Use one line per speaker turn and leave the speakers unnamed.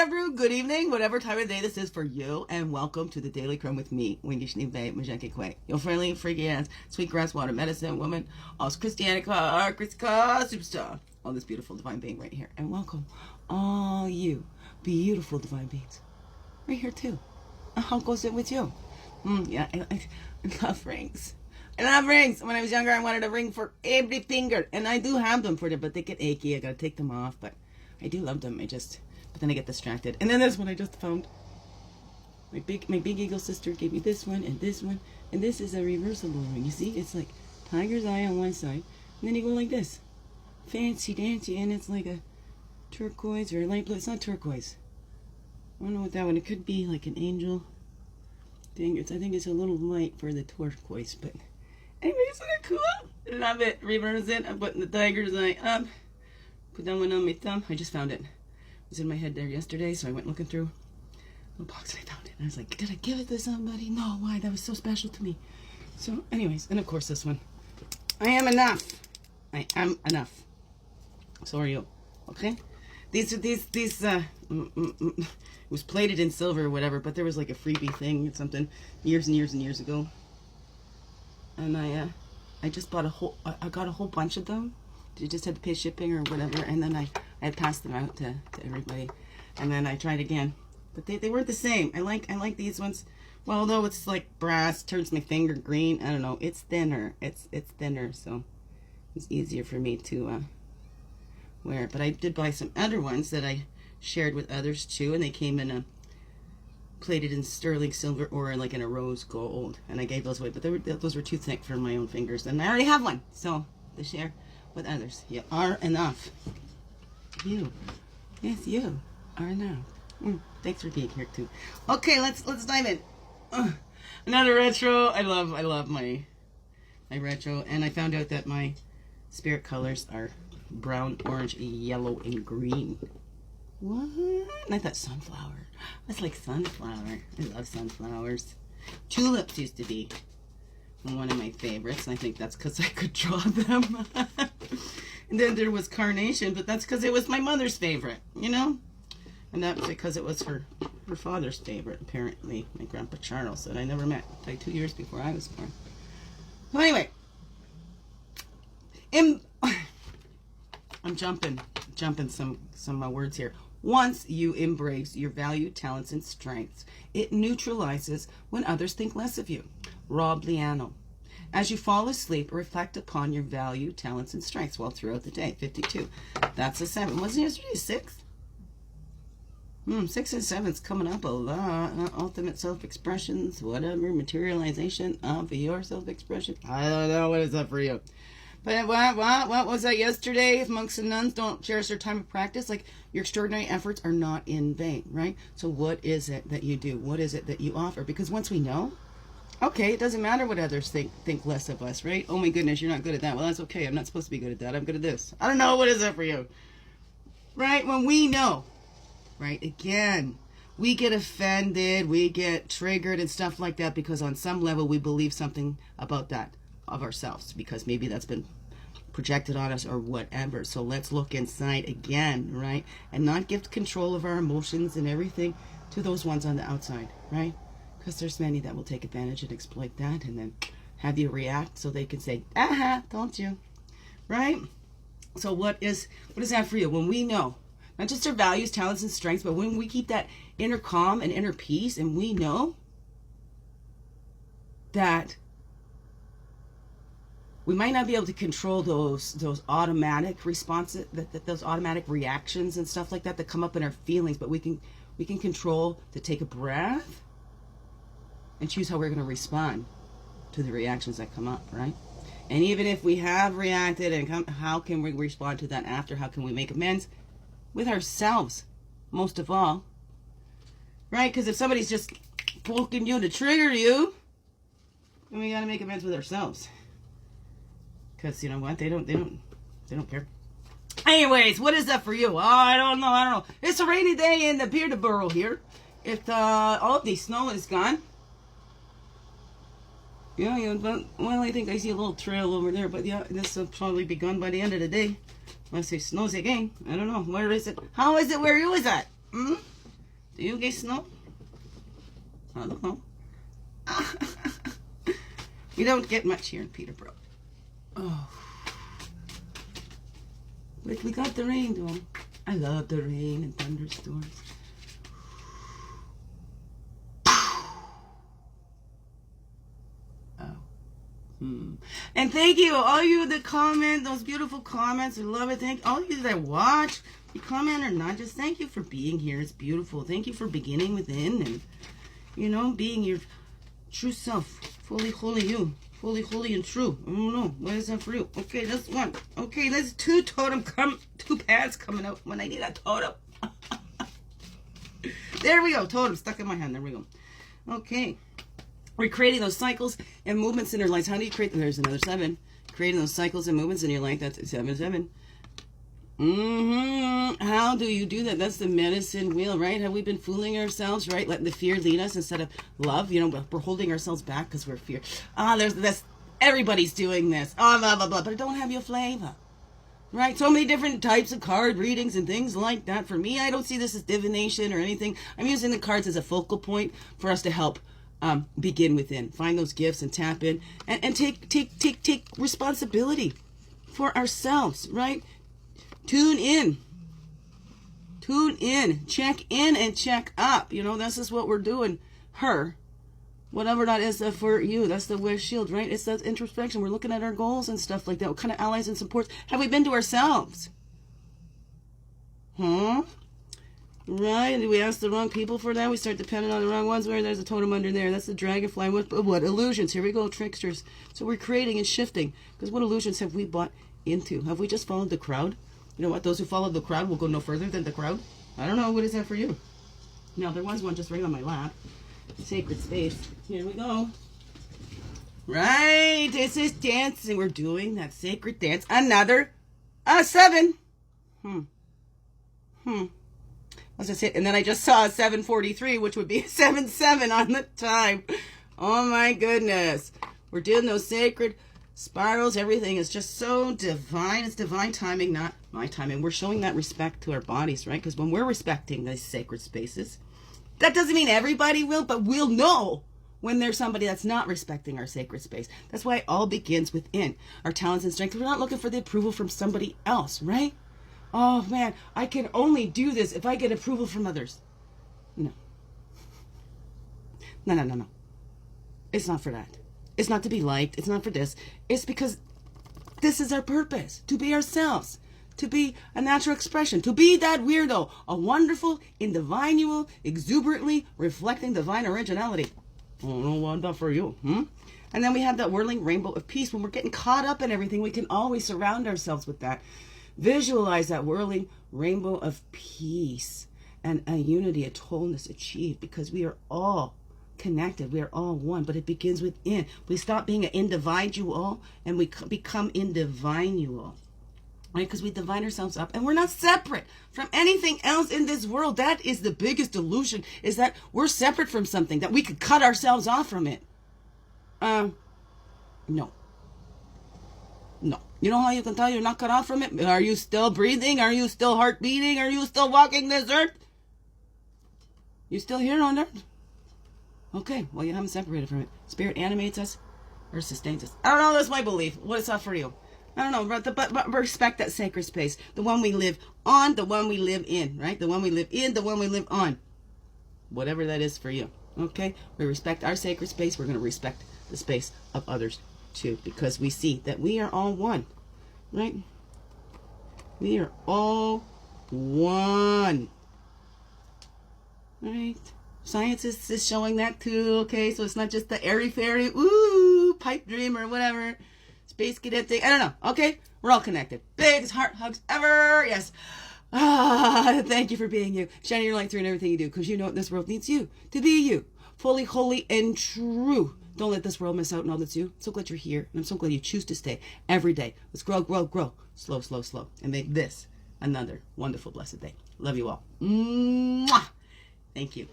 afternoon, good evening, whatever time of day this is for you, and welcome to the Daily Crumb with me, Wendy Schneebe Majenke Quay, your friendly, freaky ass, sweetgrass water medicine woman, all Christianica, Christica, superstar, all this beautiful divine being right here, and welcome all you beautiful divine beings right here too. How goes it with you? Yeah, I love rings. I love rings. When I was younger, I wanted a ring for every finger, and I do have them for them, but they get achy. I gotta take them off, but I do love them. But then I get distracted. And then this one I just found. My big eagle sister gave me this one, and this is a reversible ring. You see, it's like tiger's eye on one side, and then you go like this, fancy dancy, and it's like a turquoise or a light blue. It's not turquoise. I don't know what that one. It could be like an angel. Dang, I think it's a little light for the turquoise, but anyway, isn't it cool? Love it. Reverse it. I'm putting the tiger's eye up. Put that one on my thumb. I just found it. It was in my head there yesterday, so I went looking through the box and I found it. And I was like, did I give it to somebody? No, why? That was so special to me. So, anyways, and of course this one. I am enough. I am enough. So are you. Okay? These it was plated in silver or whatever, but there was like a freebie thing or something years and years and years ago. And I just bought I got a whole bunch of them. You just had to pay shipping or whatever, and then I passed them out to everybody, and then I tried again, but they weren't the same. I like these ones. Well, although it's like brass, turns my finger green. I don't know. It's thinner. It's thinner, so it's easier for me to wear. But I did buy some other ones that I shared with others too, and they came in a plated in sterling silver or like in a rose gold, and I gave those away. But those were too thick for my own fingers, and I already have one, so to share with others. You are enough. You, yes, you are enough. Thanks for being here too. Okay, let's dive in. Another retro. I love my retro, and I found out that my spirit colors are brown, orange, yellow, and green. What? And I thought sunflower. That's like sunflower. I love sunflowers. Tulips used to be one of my favorites. I think that's because I could draw them. And then there was carnation, but that's because it was my mother's favorite, you know? And that's because it was her father's favorite, apparently. My grandpa Charles, that I never met, like 2 years before I was born. So anyway, I'm jumping some words here. Once you embrace your value, talents, and strengths, it neutralizes when others think less of you. Rob Liano. As you fall asleep, reflect upon your value, talents, and strengths while throughout the day. 52. That's a 7. Wasn't yesterday 6? 6 and 7's coming up a lot. Ultimate self-expressions, whatever, materialization of your self-expression. I don't know what is up for you. But what was that yesterday? If monks and nuns don't cherish their time of practice, like your extraordinary efforts are not in vain, right? So what is it that you do? What is it that you offer? Because once we know, okay, it doesn't matter what others think less of us, right? Oh my goodness, you're not good at that. Well, that's okay. I'm not supposed to be good at that. I'm good at this. I don't know. What is that for you? Right? When we know, right? Again, we get offended, we get triggered and stuff like that because on some level we believe something about that of ourselves because maybe that's been projected on us or whatever. So let's look inside again, right? And not give control of our emotions and everything to those ones on the outside, right? Because there's many that will take advantage and exploit that and then have you react so they can say, aha, don't you? Right? So what is that for you? When we know, not just our values, talents, and strengths, but when we keep that inner calm and inner peace and we know that we might not be able to control those automatic responses, those automatic reactions and stuff like that come up in our feelings, but we can control to take a breath and choose how we're going to respond to the reactions that come up, right? And even if we have reacted, and how can we respond to that after? How can we make amends with ourselves, most of all, right? Because if somebody's just poking you to trigger you, then we got to make amends with ourselves. Because you know what? They don't care. Anyways, what is that for you? Oh, I don't know. It's a rainy day in the Peterborough here. All of the snow is gone. Yeah, but, well, I think I see a little trail over there, but yeah, this will probably be gone by the end of the day. Unless it snows again. I don't know. Where is it? How is it where you is at? Do you guys know? I don't know. We don't get much here in Peterborough. Oh. But we got the rain, though. I love the rain and thunderstorms. And thank you, all you that comment, those beautiful comments. I love it. Thank all you that watch, you comment or not, just thank you for being here. It's beautiful. Thank you for beginning within and, you know, being your true self. Fully holy you. Fully holy and true. I don't know. What is that for you? Okay, that's one. Okay, there's two pads coming out when I need a totem. There we go. Totem stuck in my hand. There we go. Okay. We're creating those cycles and movements in your life. How do you create them? There's another 7. Creating those cycles and movements in your life. That's 7, 7. How do you do that? That's the medicine wheel, right? Have we been fooling ourselves, right? Letting the fear lead us instead of love. You know, we're holding ourselves back because we're fear. There's this. Everybody's doing this. Blah, blah, blah. But it don't have your flavor. Right? So many different types of card readings and things like that. For me, I don't see this as divination or anything. I'm using the cards as a focal point for us to help begin within, find those gifts and tap in and take responsibility for ourselves, right? Tune in, check in and check up. You know, this is what we're doing. Whatever that is for you, that's the wish shield, right? It's that introspection. We're looking at our goals and stuff like that. What kind of allies and supports have we been to ourselves? Right, and we ask the wrong people for that. We start depending on the wrong ones. Where there's a totem under there. That's the dragonfly. What illusions? Here we go, tricksters. So we're creating and shifting. Because what illusions have we bought into? Have we just followed the crowd? You know what? Those who follow the crowd will go no further than the crowd. I don't know. What is that for you? Now, there was one just right on my lap. Sacred space. Here we go. Right, this is dancing. We're doing that sacred dance. Another 7. As I said, and then I just saw a 7:43, which would be a 7:7 on the time. Oh my goodness. We're doing those sacred spirals. Everything is just so divine. It's divine timing, not my timing. We're showing that respect to our bodies, right? Because when we're respecting these sacred spaces, that doesn't mean everybody will, but we'll know when there's somebody that's not respecting our sacred space. That's why it all begins within our talents and strengths. We're not looking for the approval from somebody else, right? Oh man, I can only do this if I get approval from others. No. No. It's not for that. It's not to be liked. It's not for this. It's because this is our purpose. To be ourselves. To be a natural expression. To be that weirdo. A wonderful, individual, exuberantly reflecting divine originality. Oh, no wonder for you. And then we have that whirling rainbow of peace. When we're getting caught up in everything, we can always surround ourselves with that. Visualize that whirling rainbow of peace and a unity, a wholeness achieved, because we are all connected. We are all one, but it begins within. We stop being an individual and we become individual, right? Because we divine ourselves up and we're not separate from anything else in this world. That is the biggest illusion, is that we're separate from something, that we could cut ourselves off from it. No. You know how you can tell you're not cut off from it? Are you still breathing? Are you still heart beating? Are you still walking this earth? You still here on earth? Okay, well, you haven't separated from it. Spirit animates us or sustains us. I don't know, that's my belief. What is that for you? I don't know, but respect that sacred space. The one we live on, the one we live in, right? The one we live in, the one we live on. Whatever that is for you, okay? We respect our sacred space. We're going to respect the space of others too, because we see that we are all one, right? We are all one, right? Science is showing that too, okay? So it's not just the airy-fairy, ooh, pipe dream or whatever, space cadet thing. I don't know, okay? We're all connected. Biggest heart hugs ever, yes. Thank you for being you. Shining your light through in everything you do, because you know this world needs you to be you, fully, holy, and true. Don't let this world miss out on all that's you. I'm so glad you're here, and I'm so glad you choose to stay every day. Let's grow. Slow, and make this another wonderful, blessed day. Love you all. Mwah! Thank you.